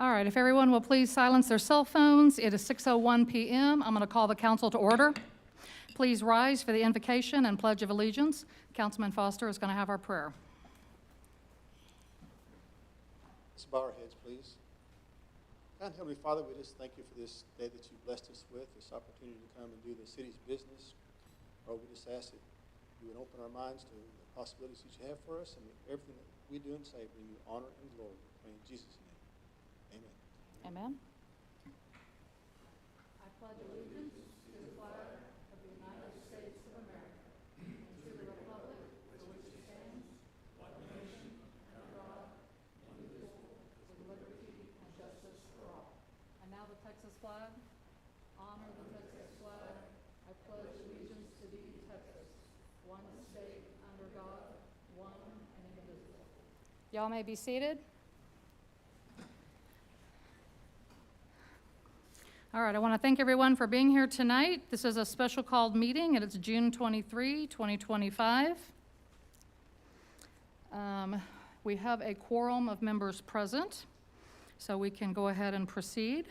All right, if everyone will please silence their cell phones. It is 6:01 p.m. I'm going to call the council to order. Please rise for the invocation and pledge of allegiance. Councilman Foster is going to have our prayer. Let's bow our heads, please. Kind Heavenly Father, we just thank you for this day that you blessed us with, this opportunity to come and do the city's business. Lord, we just ask that you would open our minds to the possibilities that you have for us, and everything that we do and say bring you honor and glory. We pray in Jesus' name. Amen. Amen. I pledge allegiance to the flag of the United States of America and to the republic for which it stands, one nation, under God, indivisible, with liberty and justice for all. And now the Texas flag. Honor the Texas flag. I pledge allegiance to thee, Texas, one state under God, one and indivisible. Y'all may be seated. All right, I want to thank everyone for being here tonight. This is a special called meeting, and it's June 23, 2025. We have a quorum of members present, so we can go ahead and proceed.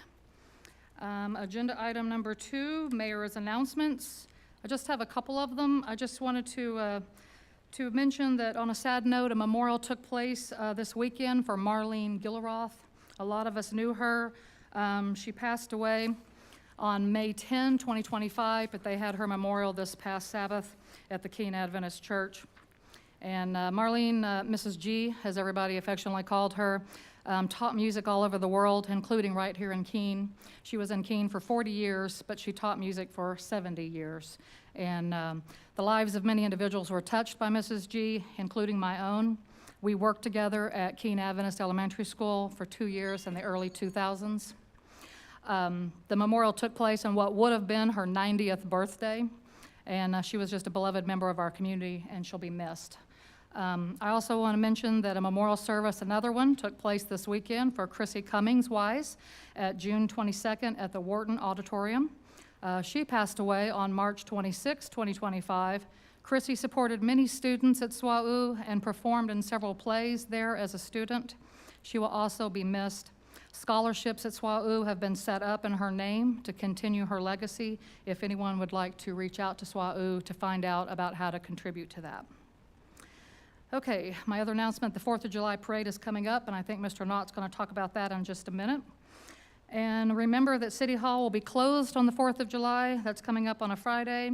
Agenda item number 2, mayor's announcements. I just have a couple of them. I just wanted to mention that on a sad note, a memorial took place this weekend for Marlene Gilleroth. A lot of us knew her. She passed away on May 10, 2025, but they had her memorial this past Sabbath at the Keene Adventist Church. And Marlene, Mrs. G, as everybody affectionately called her, taught music all over the world, including right here in Keene. She was in Keene for 40 years, but she taught music for 70 years. And the lives of many individuals were touched by Mrs. G, including my own. We worked together at Keene Adventist Elementary School for 2 years in the early 2000s. The memorial took place on what would have been her 90th birthday, and she was just a beloved member of our community, and she'll be missed. I also want to mention that a memorial service, another one, took place this weekend for Chrissy Cummings Wise at June 22nd at the Wharton Auditorium. She passed away on March 26, 2025. Chrissy supported many students at SWAU and performed in several plays there as a student. She will also be missed. Scholarships at SWAU have been set up in her name to continue her legacy if anyone would like to reach out to SWAU to find out about how to contribute to that. Okay, my other announcement, the 4th of July parade is coming up, and I think Mr. Knott's going to talk about that in just a minute. And remember that City Hall will be closed on the 4th of July. That's coming up on a Friday.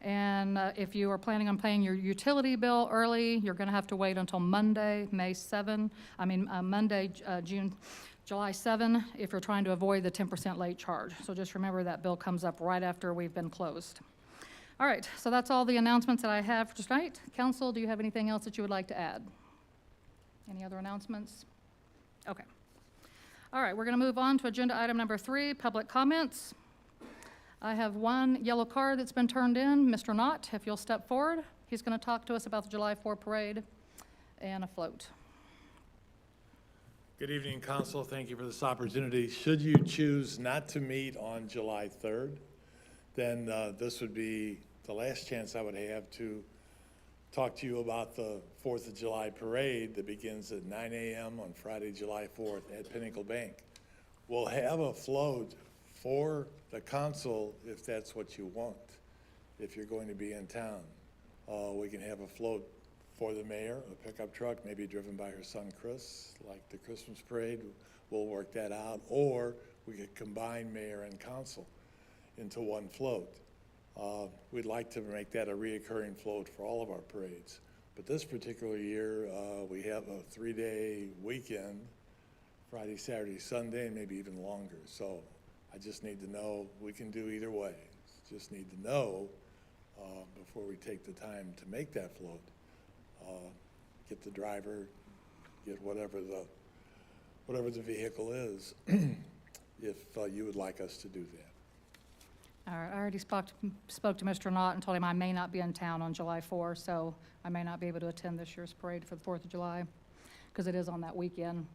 And if you are planning on paying your utility bill early, you're going to have to wait until Monday, July 7, if you're trying to avoid the 10% late charge. So just remember that bill comes up right after we've been closed. All right, so that's all the announcements that I have for tonight. Council, do you have anything else that you would like to add? Any other announcements? Okay. All right, we're going to move on to agenda item number 3, public comments. I have one yellow card that's been turned in. Mr. Knott, if you'll step forward. He's going to talk to us about the July 4 parade and a float. Good evening, Council. Thank you for this opportunity. Should you choose not to meet on July 3rd, then this would be the last chance I would have to talk to you about the 4th of July parade that begins at 9 a.m. on Friday, July 4th at Pinnacle Bank. We'll have a float for the council if that's what you want, if you're going to be in town. We can have a float for the mayor, a pickup truck, maybe driven by her son Chris, like the Christmas parade. We'll work that out. Or we could combine mayor and council into one float. We'd like to make that a reoccurring float for all of our parades. But this particular year, we have a 3-day weekend, Friday, Saturday, Sunday, and maybe even longer. So I just need to know, we can do either way. Just need to know before we take the time to make that float. Get the driver, get whatever the vehicle is, if you would like us to do that. All right, I already spoke to Mr. Knott and told him I may not be in town on July 4, so I may not be able to attend this year's parade for the 4th of July because it is on that weekend.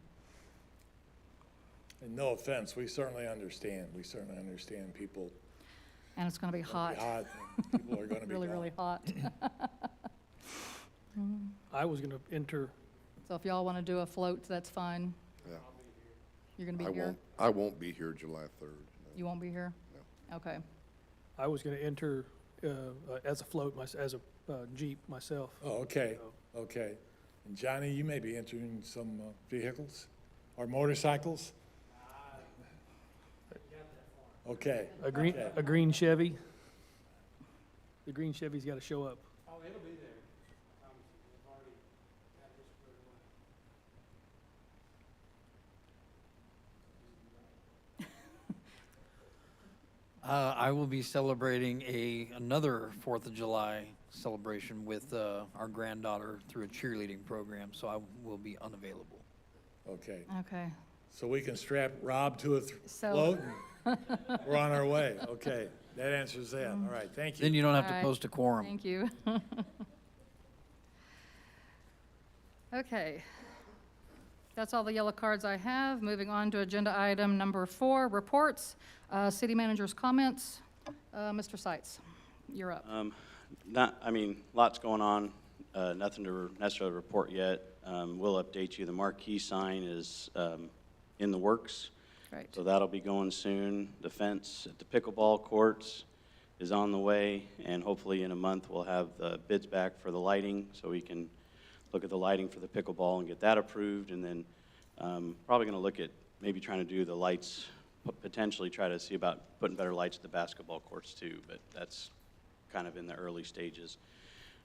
And no offense, we certainly understand. We certainly understand people. And it's going to be hot. People are going to be really, gone. really hot. I was going to enter. So if y'all want to do a float, that's fine. Yeah. You're going to be here? I won't be here July 3rd. no. You won't be here? No. Okay. I was going to enter as a float, as a Jeep myself. Oh, okay, okay. And Johnny, you may be entering some vehicles or motorcycles? Okay. A green Chevy. The green Chevy's got to show up. Oh, it'll be there. I promise you. We've already got this squared away. I will be celebrating another 4th of July celebration with our granddaughter through a cheerleading program, so I will be unavailable. Okay. Okay. So we can strap Rob to a So- float? and We're on our way. Okay. That answers that. All right. Thank Then you. you don't have All to right. post a quorum. Thank you. Okay. That's all the yellow cards I have. Moving on to agenda item number 4, reports. City manager's comments. Mr. Seitz, you're up. Lots going on, nothing to necessarily report yet. We'll update you. The marquee sign is in the works, Great. so that'll be going soon. The fence at the pickleball courts is on the way, and hopefully in a month we'll have the bids back for the lighting, so we can look at the lighting for the pickleball and get that approved, and then probably going to look at maybe trying to do the lights, potentially try to see about putting better lights at the basketball courts too, but that's kind of in the early stages.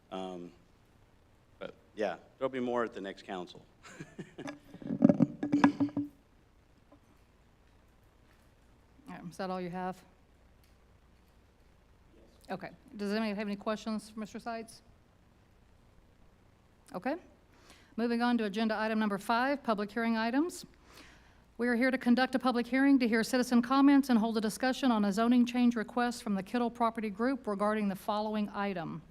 But yeah, there'll be more at the next council. All right, is that all you have? Okay. Does anybody have any questions for Mr. Seitz? Okay. Moving on to agenda item number 5, public hearing items. We are here to conduct a public hearing to hear citizen comments and hold a discussion on a zoning change request from the Kittle Property Group regarding the following item.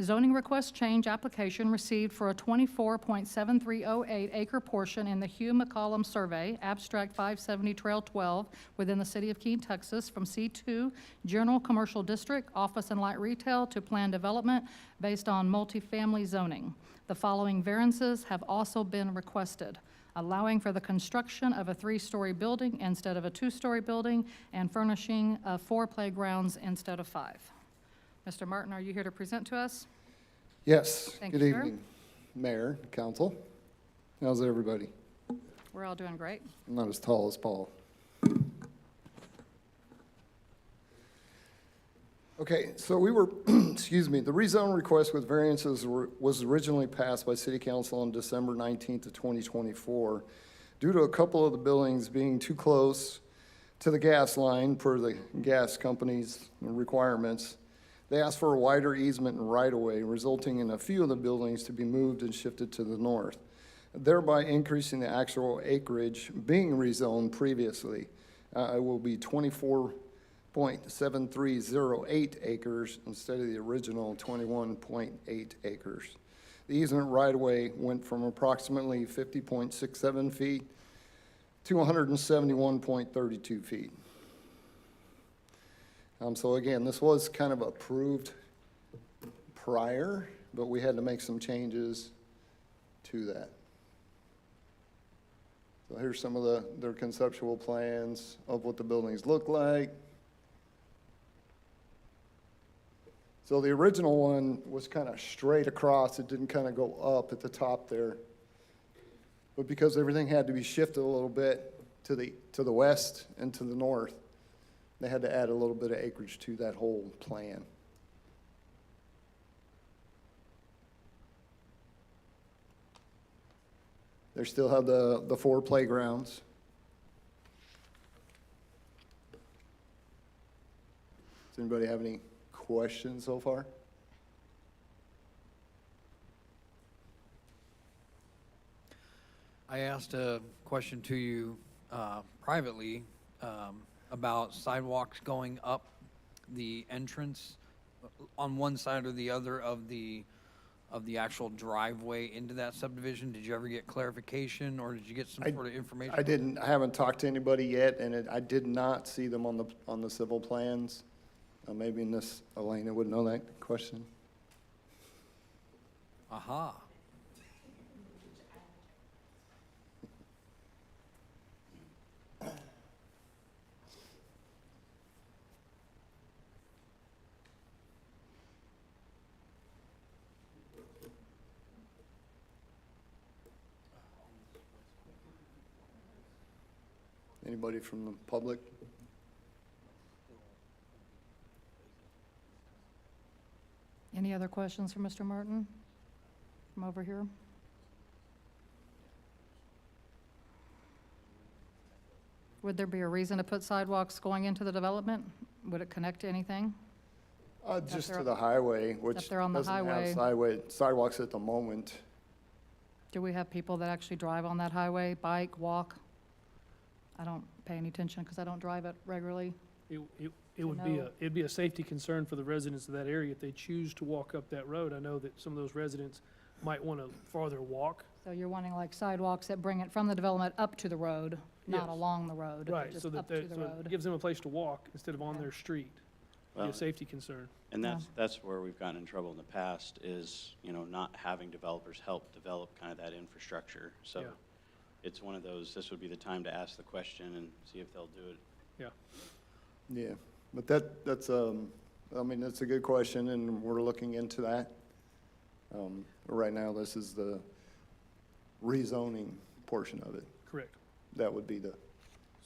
Zoning request change application received for a 24.7308 acre portion in the Hugh McCollum Survey, Abstract 570 Trail 12, within the city of Keene, Texas, from C2 General Commercial District, Office and Light Retail, to planned development based on multifamily zoning. The following variances have also been requested: allowing for the construction of a 3-story building instead of a 2-story building, and furnishing 4 playgrounds instead of 5. Mr. Martin, are you here to present to us? Yes. Thank Good you, sir. evening, Mayor, Council. How's everybody? We're all doing great. I'm not as tall as Paul. Okay, so we were, excuse me, the rezone request with variances was originally passed by City Council on December 19th of 2024. Due to a couple of the buildings being too close to the gas line per the gas company's requirements, they asked for a wider easement and right-of-way, resulting in a few of the buildings to be moved and shifted to the north, thereby increasing the actual acreage being rezoned previously. It will be 24.7308 acres instead of the original 21.8 acres. The easement right-of-way went from approximately 50.67 feet to 171.32 feet. So again, this was kind of approved prior, but we had to make some changes to that. So here's some of their conceptual plans of what the buildings look like. So the original one was kind of straight across. It didn't kind of go up at the top there. But because everything had to be shifted a little bit to the west and to the north, they had to add a little bit of acreage to that whole plan. They still have the 4 playgrounds. Does anybody have any questions so far? I asked a question to you privately about sidewalks going up the entrance on one side or the other of the actual driveway into that subdivision. Did you ever get clarification, or did you get some sort of information? I didn't. I haven't talked to anybody yet, and I did not see them on the civil plans. Maybe in this, Elena would know that question. Aha. Anybody from the public? Any other questions for Mr. Martin from over here? Would there be a reason to put sidewalks going into the development? Would it connect to anything? Just there- to the highway, which there on the doesn't highway. have sidewalks at the moment. Do we have people that actually drive on that highway, bike, walk? I don't pay any attention because I don't drive it regularly. It would be it'd be a safety concern for the residents of that area if they choose to walk up that road. I know that some of those residents might want to farther walk. So you're wanting like sidewalks that bring it from the development up to the road, not Yes. along the road, Right, just so that up to the so it road. gives them a place to walk instead of on Okay. their street. Be Well, a safety concern. and Yeah. that's where we've gotten in trouble in the past is, not having developers help develop kind of that infrastructure. So Yeah. it's one of those, this would be the time to ask the question and see if they'll do it. Yeah, but that's a good question, and we're looking into that. Right now, this is the rezoning portion of it. Correct. That would be the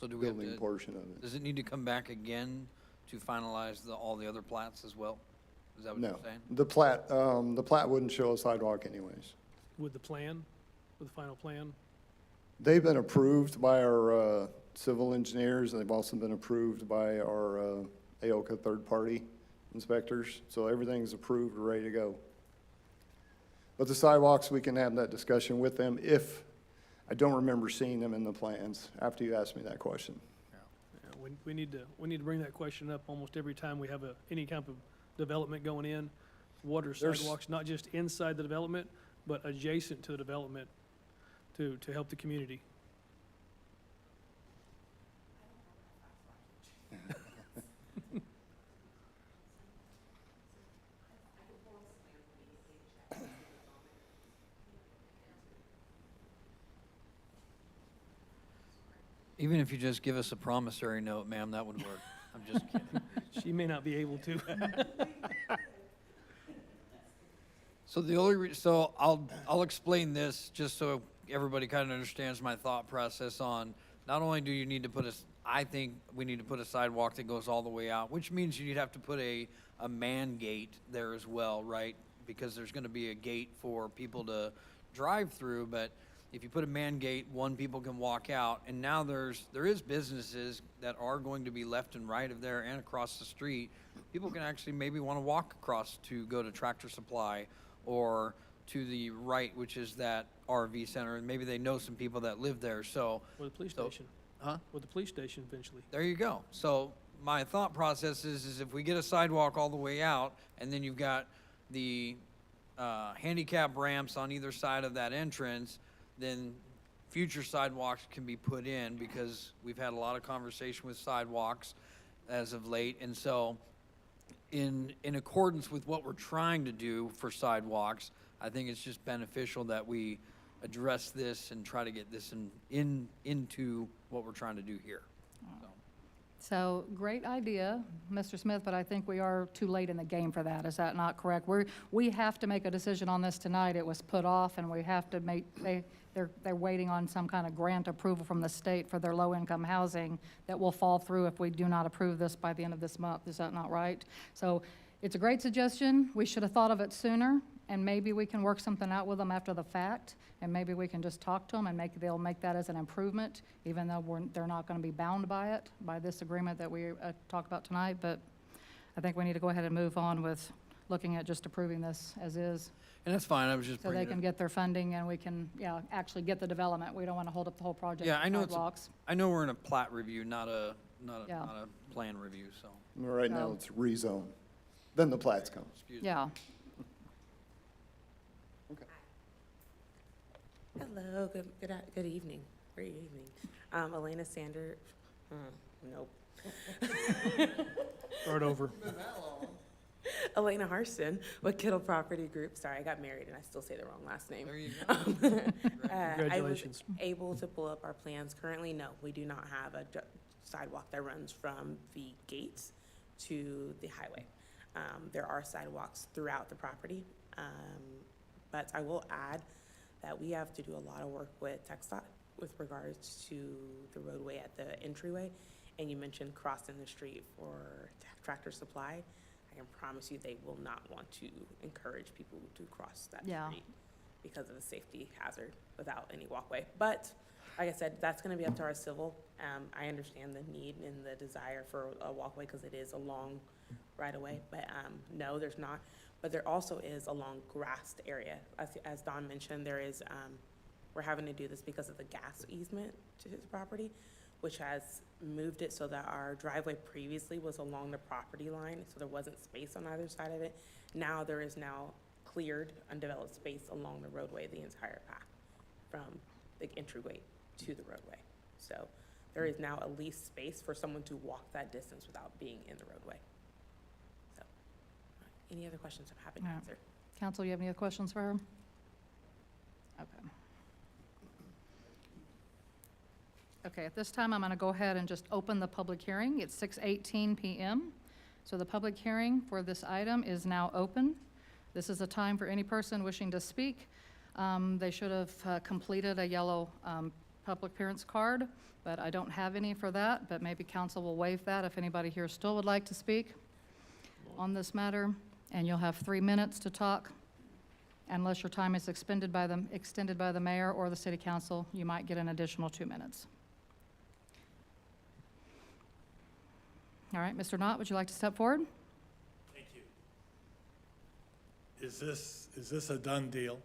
So do we have building to, portion of it. does it need to come back again to finalize all the other plats as well? Is that what No, you're saying? the plat wouldn't show a sidewalk anyways. With the plan, with the final plan? They've been approved by our civil engineers, and they've also been approved by our AOCA third-party inspectors. So everything's approved, ready to go. But the sidewalks, we can have that discussion with them if, I don't remember seeing them in the plans after you asked me that question. Yeah, we need to bring that question up almost every time we have any kind of development going in. What are There's- sidewalks, not just inside the development, but adjacent to the development to help the community? Even if you just give us a promissory note, ma'am, that would work. I'm just kidding. She may not be able to. So I'll explain this just so everybody kind of understands my thought process on, not only do you need to I think we need to put a sidewalk that goes all the way out, which means you'd have to put a man gate there as well, right? Because there's gonna be a gate for people to drive through, but if you put a man gate, people can walk out, and now there is businesses that are going to be left and right of there and across the street. People can actually maybe wanna walk across to go to Tractor Supply, or to the right, which is that RV center, and maybe they know some people that live there, so. Or the police So- station. Huh? Or the police station eventually. There you go. So my thought process is if we get a sidewalk all the way out, and then you've got the handicap ramps on either side of that entrance, then future sidewalks can be put in, because we've had a lot of conversation with sidewalks as of late, and so in accordance with what we're trying to do for sidewalks, I think it's just beneficial that we address this and try to get this into what we're trying to do here. So, great idea, Mr. Smith, but I think we are too late in the game for that. Is that not correct? We have to make a decision on this tonight. It was put off, and we have to they're waiting on some kind of grant approval from the state for their low-income housing that will fall through if we do not approve this by the end of this month. Is that not right? So, it's a great suggestion. We should have thought of it sooner, and maybe we can work something out with them after the fact, and maybe we can just talk to them, and they'll make that as an improvement, even though they're not going to be bound by it, by this agreement that we talked about tonight. But I think we need to go ahead and move on with looking at just approving this as is, And that's fine, I was just so they bringing can it. get their funding, and we can, actually get the development. We don't want to hold up the whole project Yeah, with I know it's a- sidewalks. I know we're in a plat review, not a Yeah. plan review, so. Right now, So- it's rezone. Then the plats come. Excuse me. Yeah. Hello, good evening, great evening. Elena Sander, nope. Start over. Elena Harston with Kittle Property Group. Sorry, I got married and I still say the wrong last name. There you go. Congratulations. I was able to pull up our plans. Currently, no, we do not have a sidewalk that runs from the gates to the highway. There are sidewalks throughout the property, but I will add that we have to do a lot of work with TxDOT with regards to the roadway at the entryway, and you mentioned crossing the street for Tractor Supply, I can promise you they will not want to encourage people to cross that Yeah. street because of a safety hazard without any walkway. But, like I said, that's gonna be up to our civil. I understand the need and the desire for a walkway because it is a long right-of-way, but, no, there's not. But there also is a long grassed area. As Don mentioned, there is, we're having to do this because of the gas easement to his property, which has moved it so that our driveway previously was along the property line, so there wasn't space on either side of it. Now there is now cleared, undeveloped space along the roadway, the entire path, from the entryway to the roadway. So there is now at least space for someone to walk that distance without being in the roadway. So, any other questions I'm happy to All right. answer. Council, you have any other questions for her? Okay. Okay, at this time, I'm going to go ahead and just open the public hearing. It's 6:18 PM. So the public hearing for this item is now open. This is a time for any person wishing to speak. They should have completed a yellow public appearance card, but I don't have any for that, but maybe council will waive that if anybody here still would like to speak on this matter. And you'll have 3 minutes to talk. Unless your time is extended by the mayor or the city council, you might get an additional 2 minutes. All right, Mr. Knott, would you like to step forward? Thank you. Is this a done deal?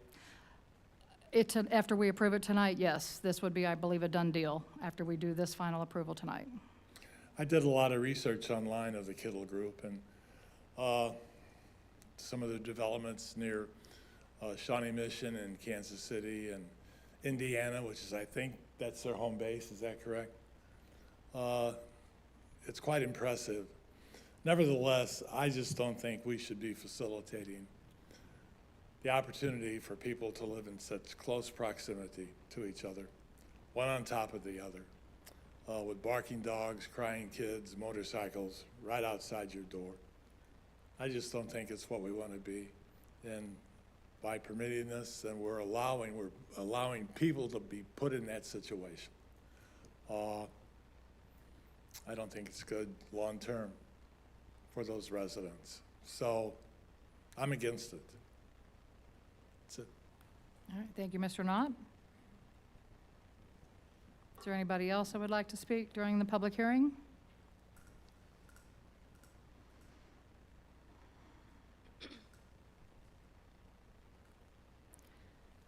After we approve it tonight, yes, this would be, I believe, a done deal after we do this final approval tonight. I did a lot of research online of the Kittle Group and some of the developments near Shawnee Mission and Kansas City and Indiana, which is, I think, that's their home base. Is that correct? It's quite impressive. Nevertheless, I just don't think we should be facilitating the opportunity for people to live in such close proximity to each other, one on top of the other, with barking dogs, crying kids, motorcycles right outside your door. I just don't think it's what we want to be. And by permitting this, then we're allowing people to be put in that situation. I don't think it's good long-term for those residents. So I'm against it. That's it. All right, thank you, Mr. Knott. Is there anybody else that would like to speak during the public hearing?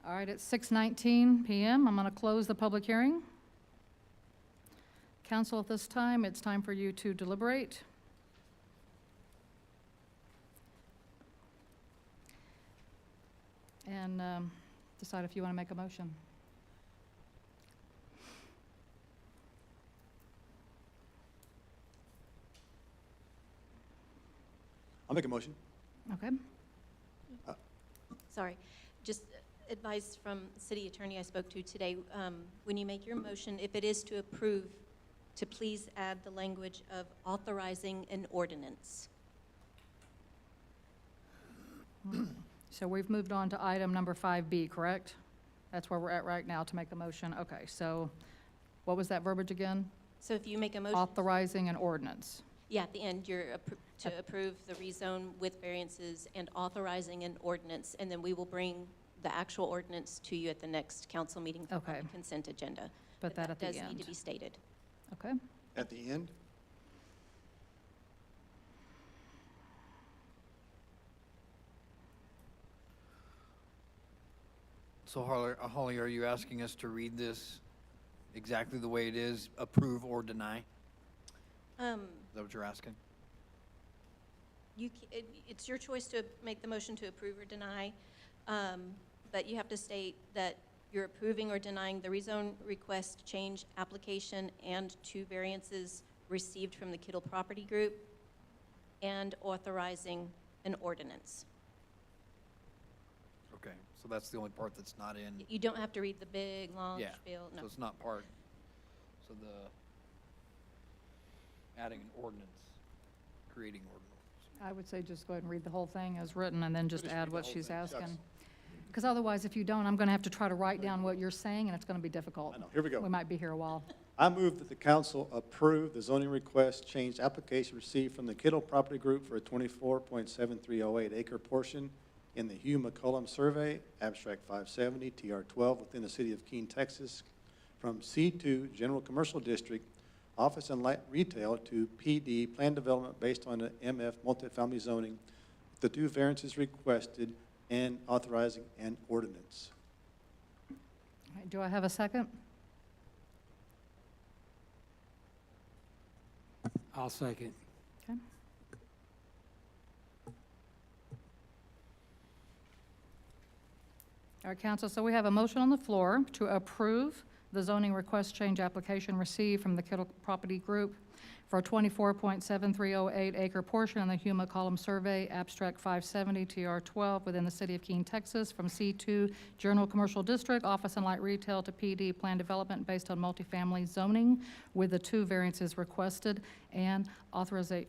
All right, it's 6:19 PM. I'm going to close the public hearing. Council, at this time, it's time for you to deliberate. And decide if you want to make a motion. I'll make a motion. Okay? Sorry, just advice from city attorney I spoke to today. When you make your motion, if it is to approve, to please add the language of authorizing an ordinance. So we've moved on to item number 5B, correct? That's where we're at right now to make a motion. Okay, so what was that verbiage again? So if you make a motion, Authorizing an ordinance. yeah, at the end, you're to approve the rezone with variances and authorizing an ordinance, and then we will bring the actual ordinance to you at the next council meeting for Okay. the consent agenda. Put that at the does need end. to be stated. Okay? At the end? So Holly, are you asking us to read this exactly the way it is, approve or deny? Is that what you're asking? It's your choice to make the motion to approve or deny, but you have to state that you're approving or denying the rezone request change application and 2 variances received from the Kittle Property Group, and authorizing an ordinance. Okay, so that's the only part that's not in. You don't have to read the big, long Yeah, spiel, no. so it's not part, so adding an ordinance, creating ordinance. I would say just go ahead and read the whole thing as written and then just We'll add read what the whole she's thing. asking. Shucks. Because otherwise, if you don't, I'm going to have to try to write down what you're saying, and it's going to be difficult. I know. Here we go. We might be here a while. I move that the council approve the zoning request change application received from the Kittle Property Group for a 24.7308 acre portion in the Hugh McCollum Survey, Abstract 570, TR 12, within the city of Keene, Texas, from C2 General Commercial District, Office and Light Retail to PD Plan Development based on the MF multifamily zoning, with the two variances requested and authorizing an ordinance. All right, do I have a second? I'll second. Okay. All right, council, so we have a motion on the floor to approve the zoning request change application received from the Kittle Property Group for a 24.7308 acre portion in the Hugh McCollum Survey, Abstract 570, TR 12, within the city of Keene, Texas, from C2 General Commercial District, Office and Light Retail to PD Plan Development based on multifamily zoning, with the two variances requested and authorizing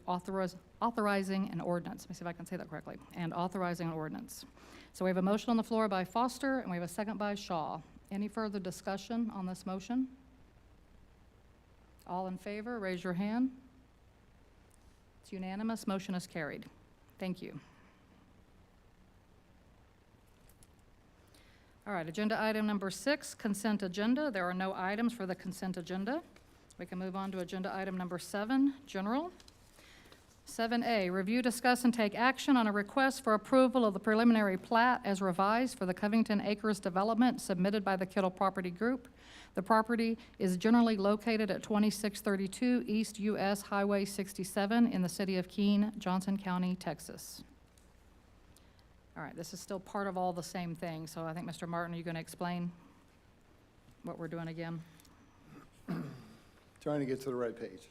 an ordinance. Let me see if I can say that correctly. And authorizing an ordinance. So we have a motion on the floor by Foster, and we have a second by Shaw. Any further discussion on this motion? All in favor, raise your hand. It's unanimous. Motion is carried. Thank you. All right, agenda item number 6, consent agenda. There are no items for the consent agenda. We can move on to agenda item number 7, general. 7A, review, discuss, and take action on a request for approval of the preliminary plat as revised for the Covington Acres development submitted by the Kittle Property Group. The property is generally located at 2632 East US Highway 67 in the city of Keene, Johnson County, Texas. All right, this is still part of all the same thing, so I think, Mr. Martin, are you going to explain what we're doing again? Trying to get to the right page.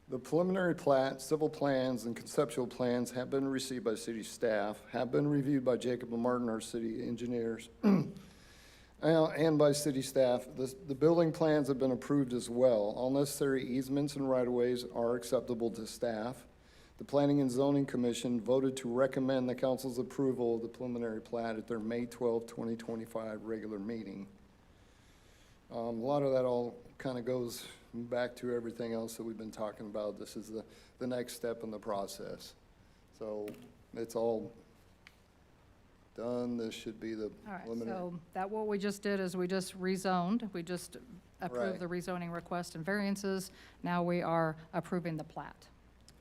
The preliminary plat, civil plans, and conceptual plans have been received by city staff, have been reviewed by Jacob and Martin, our city engineers, and by city staff. The building plans have been approved as well. All necessary easements and right-of-ways are acceptable to staff. The Planning and Zoning Commission voted to recommend the council's approval of the preliminary plat at their May 12, 2025 regular meeting. A lot of that all kind of goes back to everything else that we've been talking about. This is the next step in the process. So it's all done. This should be the All right, preliminary. so that what we just did is we just rezoned. We just approved Right. the rezoning request and variances. Now we are approving the plat,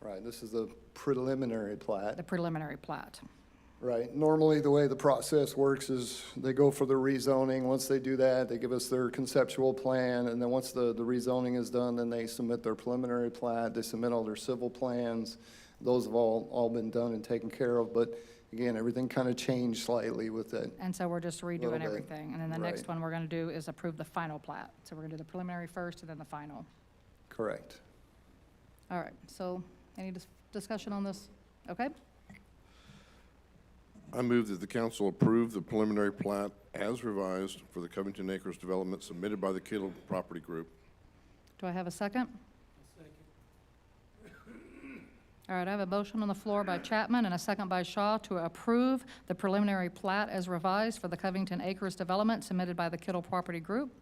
Right, this is the preliminary plat. the preliminary plat. Right, normally the way the process works is they go for the rezoning. Once they do that, they give us their conceptual plan, and then once the rezoning is done, then they submit their preliminary plat, they submit all their civil plans. Those have all been done and taken care of, but again, everything kind of changed slightly with that. And so we're just Little redoing bit. everything. And then the next Right. one we're going to do is approve the final plat. So we're going to do the preliminary first and then the final. Correct. All right, so any discussion on this? Okay, I move that the council approve the preliminary plat as revised for the Covington Acres development submitted by the Kittle Property Group. do I have a second? All right, I have a motion on the floor by Chapman and a second by Shaw to approve the preliminary plat as revised for the Covington Acres development submitted by the Kittle Property Group.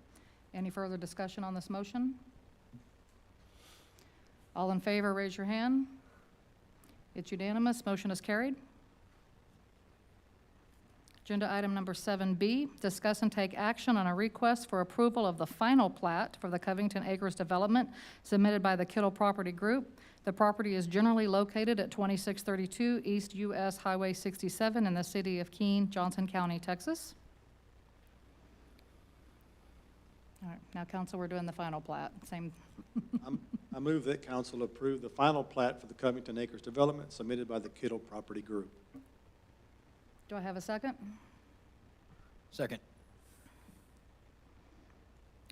Any further discussion on this motion? All in favor, raise your hand. It's unanimous. Motion is carried. Agenda item number 7B, discuss and take action on a request for approval of the final plat for the Covington Acres development submitted by the Kittle Property Group. The property is generally located at 2632 East US Highway 67 in the city of Keene, Johnson County, Texas. All right, now, council, we're doing the final plat. Same. I move that council approve the final plat for the Covington Acres development submitted by the Kittle Property Group. Do I have a second? Second.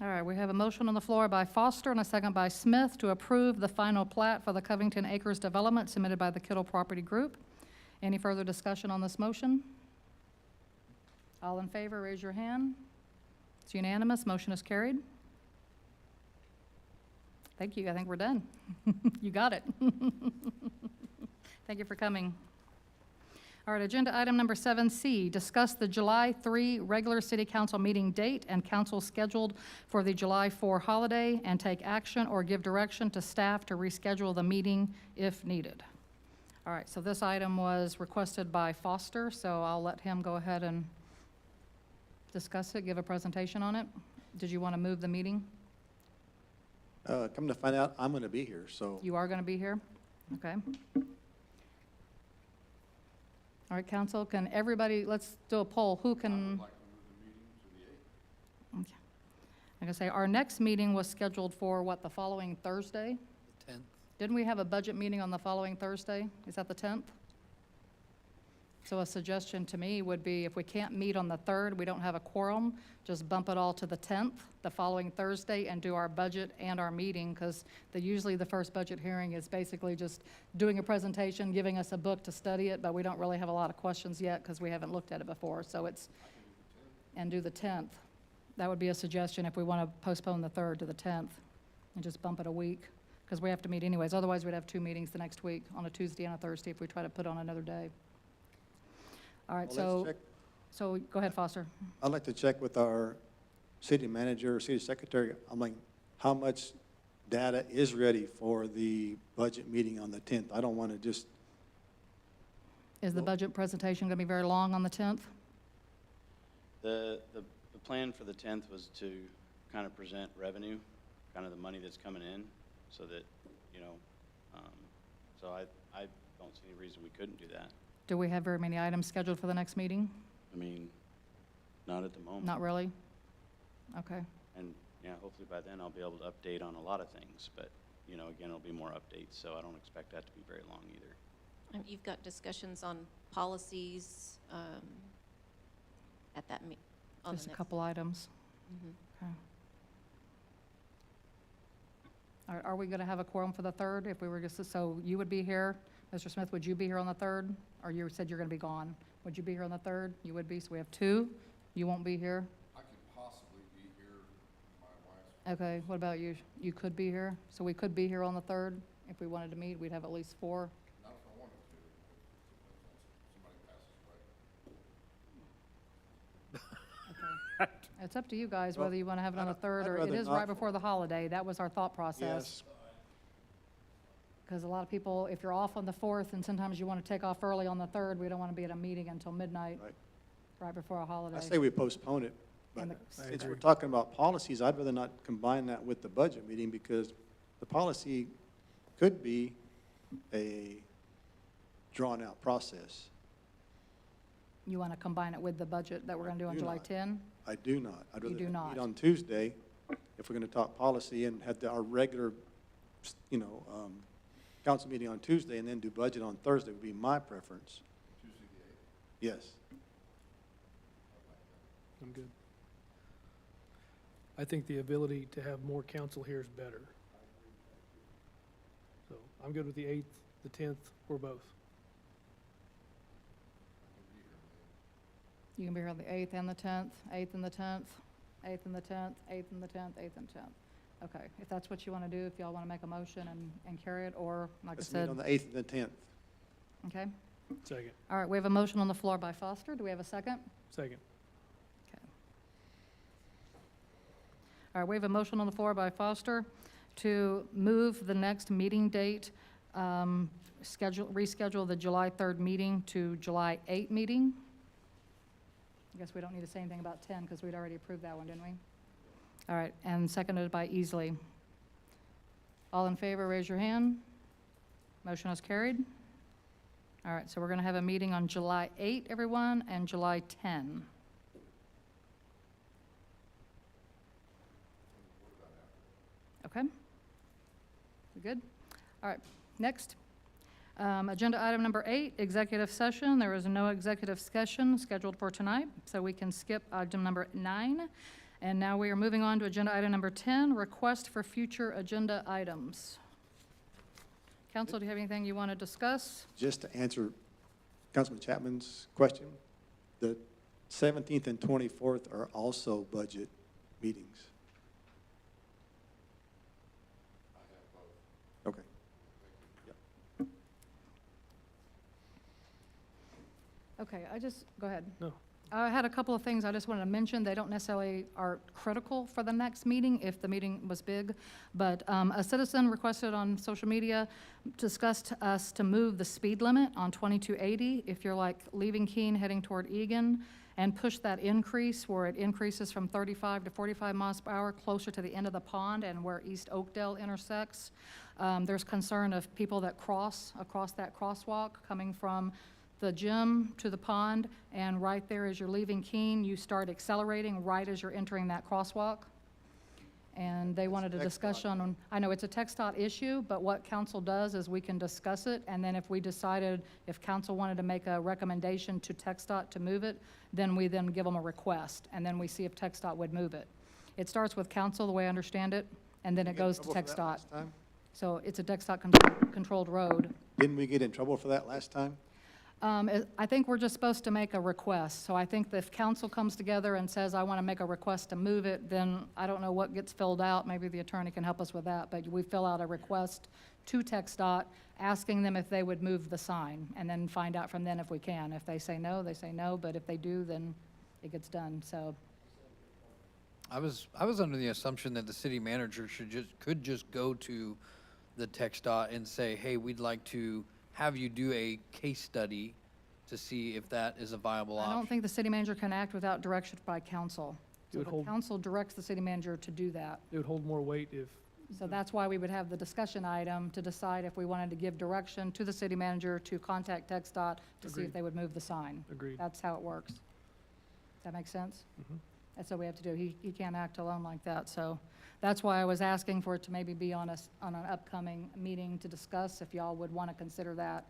All right, we have a motion on the floor by Foster and a second by Smith to approve the final plat for the Covington Acres development submitted by the Kittle Property Group. Any further discussion on this motion? All in favor, raise your hand. It's unanimous. Motion is carried. Thank you. I think we're done. You got it. Thank you for coming. All right, agenda item number 7C, discuss the July 3 regular city council meeting date and council scheduled for the July 4 holiday, and take action or give direction to staff to reschedule the meeting if needed. All right, so this item was requested by Foster, so I'll let him go ahead and discuss it, give a presentation on it. Did you want to move the meeting? Come to find out, I'm going to be here, so. You are going to be here? Okay. All right, council, can everybody, let's do a poll. Who can? Okay. I'm going to say, our next meeting was scheduled for what, the following Thursday? 10th. Didn't we have a budget meeting on the following Thursday? Is that the 10th? So a suggestion to me would be, if we can't meet on the 3rd, we don't have a quorum, just bump it all to the 10th, the following Thursday, and do our budget and our meeting, because usually the first budget hearing is basically just doing a presentation, giving us a book to study it, but we don't really have a lot of questions yet because we haven't looked at it before, so it's, and do the 10th. That would be a suggestion if we want to postpone the 3rd to the 10th, and just bump it a week, because we have to meet anyways. Otherwise, we'd have 2 meetings the next week, on a Tuesday and a Thursday, if we try to put on another day. All right, Well, let's check. so go ahead, Foster. I'd like to check with our city manager, city secretary. I'm like, how much data is ready for the budget meeting on the 10th? I don't want to just, Is the budget presentation going to be very long on the 10th? The plan for the 10th was to kind of present revenue, kind of the money that's coming in, so that, so I don't see any reason we couldn't do that. Do we have very many items scheduled for the next meeting? I mean, not at the moment. Not really? Okay. And, yeah, hopefully by then I'll be able to update on a lot of things, but, again, it'll be more updates, so I don't expect that to be very long either. And you've got discussions on policies at that on Just the a next. couple items. Mhm. Okay. All right, are we going to have a quorum for the 3rd? If we were just, so you would be here? Mr. Smith, would you be here on the 3rd? Or you said you're going to be gone? Would you be here on the 3rd? You would be, so we have 2. You won't be here? I could possibly be here, my wife's. Okay, what about you? You could be here? So we could be here on the 3rd? If we wanted to meet, we'd have at least 4. Not if I wanted to, somebody passes away. Okay. It's up to you guys, Well, whether you want to have it on the 3rd, I'd or it rather is not. right before the holiday. That was our thought process. yes, Because a lot of people, if you're off on the 4th, and sometimes you want to take off early on the 3rd, we don't want to be at a meeting until midnight, right. right before a holiday. I say we postpone it, but And the- since we're talking about policies, I'd rather not combine that with the budget meeting, because the policy could be a drawn-out process. You want to combine it with the budget that we're going to do on do July not. 10? I do not. I'd You rather do meet not. on Tuesday, if we're going to talk policy, and have our regular, council meeting on Tuesday, and then do budget on Thursday would be my preference. Tuesday the 8th. Yes. I'm good. I think the ability to have more council here is better. So I'm good with the 8th, the 10th, or both. You can be here on the 8th and the 10th, 8th and the 10th, 8th and the 10th, 8th and the 10th, 8th and 10th. Okay, if that's what you want to do, if y'all want to make a motion and carry it, or, like I Let's meet said, on the 8th and the 10th. okay? Second, All right, we have a motion on the floor by Foster. Do we have a second? second. Okay. All right, we have a motion on the floor by Foster to move the next meeting date, reschedule the July 3rd meeting to July 8 meeting. I guess we don't need to say anything about 10 because we'd already approved that one, didn't we? All right, and seconded by Easley. All in favor, raise your hand. Motion is carried. All right, so we're going to have a meeting on July 8, everyone, and July 10. Okay? We good? All right, next. Agenda item number 8, executive session. There is no executive session scheduled for tonight, so we can skip item number 9. And now we are moving on to agenda item number 10, request for future agenda items. Council, do you have anything you want to discuss? Just to answer Councilman Chapman's question, the 17th and 24th are also budget meetings. Okay. Yep. Okay, go ahead. No. I had a couple of things I just wanted to mention. They don't necessarily are critical for the next meeting if the meeting was big. But a citizen requested on social media, discussed us to move the speed limit on 2280 if you're like leaving Keene heading toward Egan, and push that increase where it increases from 35 to 45 miles per hour closer to the end of the pond and where East Oakdale intersects. There's concern of people that cross across that crosswalk coming from the gym to the pond, and right there as you're leaving Keene, you start accelerating right as you're entering that crosswalk. And they wanted a discussion on, I know it's a TxDOT issue, but what council does is we can discuss it, and then if we decided, if council wanted to make a recommendation to TxDOT to move it, then we then give them a request, and then we see if TxDOT would move it. It starts with council, the way I understand it, and then it goes to Get in trouble for that TxDOT. last time? So it's a TxDOT controlled road. Didn't we get in trouble for that last time? I think we're just supposed to make a request. So I think that if council comes together and says, I want to make a request to move it, then I don't know what gets filled out. Maybe the attorney can help us with that. But we fill out a request to TxDOT, asking them if they would move the sign, and then find out from them if we can. If they say no, they say no. But if they do, then it gets done. So I was under the assumption that the city manager could just go to the TxDOT and say, hey, we'd like to have you do a case study to see if that is a viable I option. don't think the city manager can act without direction by council. It So would the hold- council directs the city manager to do that. It would hold more weight if, So that's why we would have the discussion item to decide if we wanted to give direction to the city manager to contact TxDOT to see if Agreed. they would move the sign. agreed. That's how it works. That make sense? Mhm. That's what we have to do. He can't act alone like that, so that's why I was asking for it to maybe be on an upcoming meeting to discuss, if y'all would want to consider that.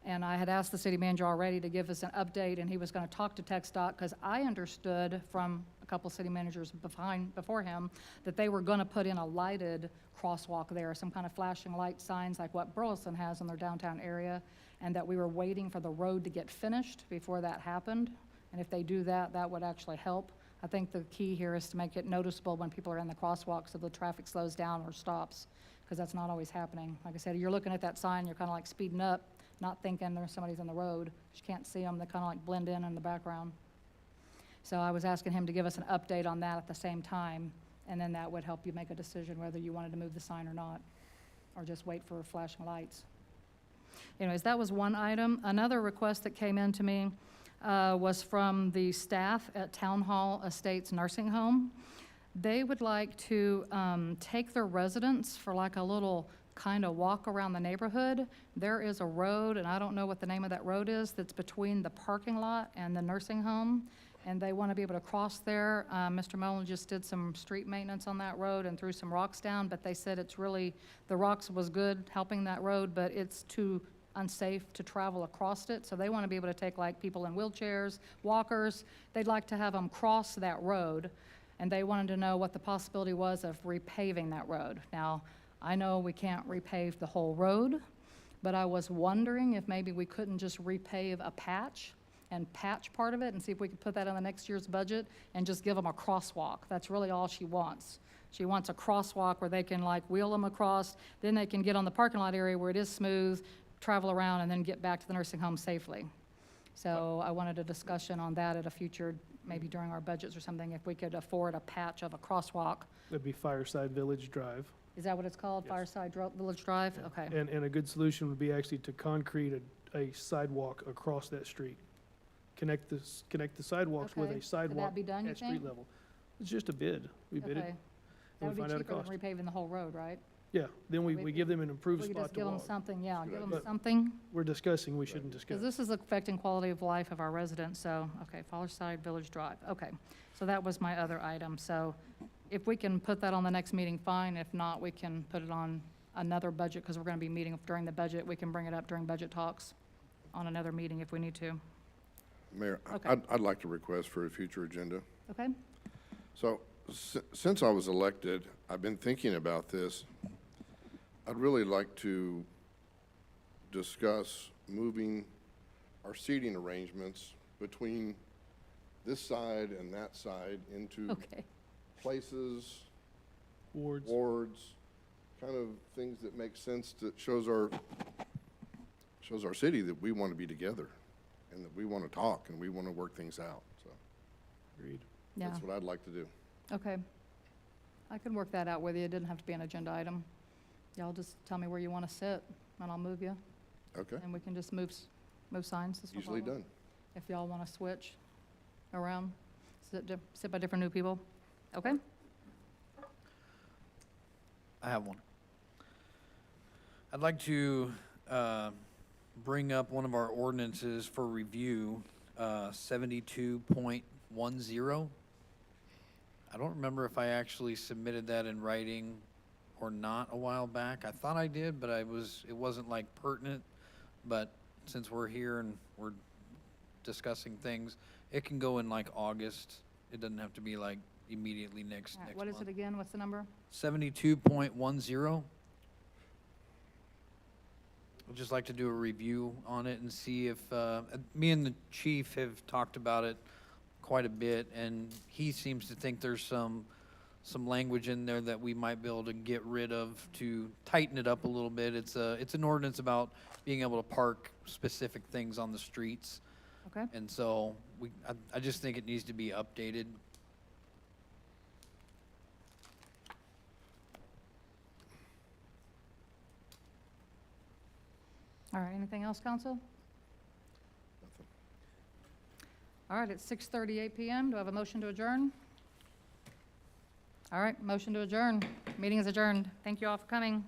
And I had asked the city manager already to give us an update, and he was going to talk to TxDOT, because I understood from a couple city managers before him that they were going to put in a lighted crosswalk there, some kind of flashing light signs like what Burleson has in their downtown area, and that we were waiting for the road to get finished before that happened. And if they do that, that would actually help. I think the key here is to make it noticeable when people are in the crosswalk so the traffic slows down or stops, because that's not always happening. Like I said, you're looking at that sign, you're kind of like speeding up, not thinking there's somebody's in the road. You can't see them, they kind of like blend in the background. So I was asking him to give us an update on that at the same time, and then that would help you make a decision whether you wanted to move the sign or not, or just wait for flashing lights. Anyways, that was one item. Another request that came in to me was from the staff at Town Hall Estates Nursing Home. They would like to take their residents for like a little kind of walk around the neighborhood. There is a road, and I don't know what the name of that road is, that's between the parking lot and the nursing home, and they want to be able to cross there. Mr. Mullen just did some street maintenance on that road and threw some rocks down, but they said it's really, the rocks was good helping that road, but it's too unsafe to travel across it, so they want to be able to take like people in wheelchairs, walkers. They'd like to have them cross that road, and they wanted to know what the possibility was of repaving that road. Now, I know we can't repave the whole road, but I was wondering if maybe we couldn't just repave a patch and patch part of it and see if we could put that in the next year's budget and just give them a crosswalk. That's really all she wants. She wants a crosswalk where they can like wheel them across, then they can get on the parking lot area where it is smooth, travel around, and then get back to the nursing home safely. So I wanted a discussion on that at a future, maybe during our budgets or something, if we could afford a patch of a crosswalk. That'd be Fireside Village Drive. Is that what it's called, Yes. Fireside Village Drive? Okay. And a good solution would be actually to concrete a sidewalk across that street. Connect the sidewalks with Okay. a sidewalk Could that be done, you at street think? level. It's just a bid. We bid it. Okay. and That would we be find out a cheaper than cost. repaving the whole road, right? Yeah, then we we- give them an improved We could spot just to give them walk. something, yeah, give them But- something, We're discussing, we shouldn't discuss. because this is affecting quality of life of our residents, so, okay, Fireside Village Drive, okay. So that was my other item, so if we can put that on the next meeting, fine. If not, we can put it on another budget, because we're gonna be meeting during the budget. We can bring it up during budget talks on another meeting if we need to, Mayor, Okay. I'd like to request for a future agenda. okay? So, since I was elected, I've been thinking about this. I'd really like to discuss moving our seating arrangements between this side and that side into Okay, places, Wards. wards, kind of things that make sense, that shows our city that we want to be together. and that we want to talk and we want to work things out, so Agreed. Yeah, that's what I'd like to do. okay. I can work that out with you. It didn't have to be an agenda item. Y'all just tell me where you want to sit, and I'll move you, Okay, and we can just move signs. That's no easily problem. done. If y'all want to switch around, sit by different new people. Okay? I have one. I'd like to bring up one of our ordinances for review, 72.10. I don't remember if I actually submitted that in writing or not a while back. I thought I did, but it wasn't like pertinent. But since we're here and we're discussing things, it can go in like August. It doesn't have to be like immediately next All right, next what is month. it again? What's the number? 72.10. I'd just like to do a review on it and see if, me and the chief have talked about it quite a bit, and he seems to think there's some language in there that we might be able to get rid of to tighten it up a little bit. It's an ordinance about being able to park specific things on the streets. Okay, And so I just think it needs to be updated. all right, anything else, council? Nothing. All right, it's 6:38 PM. Do I have a motion to adjourn? All right, motion to adjourn. Meeting is adjourned. Thank you all for coming.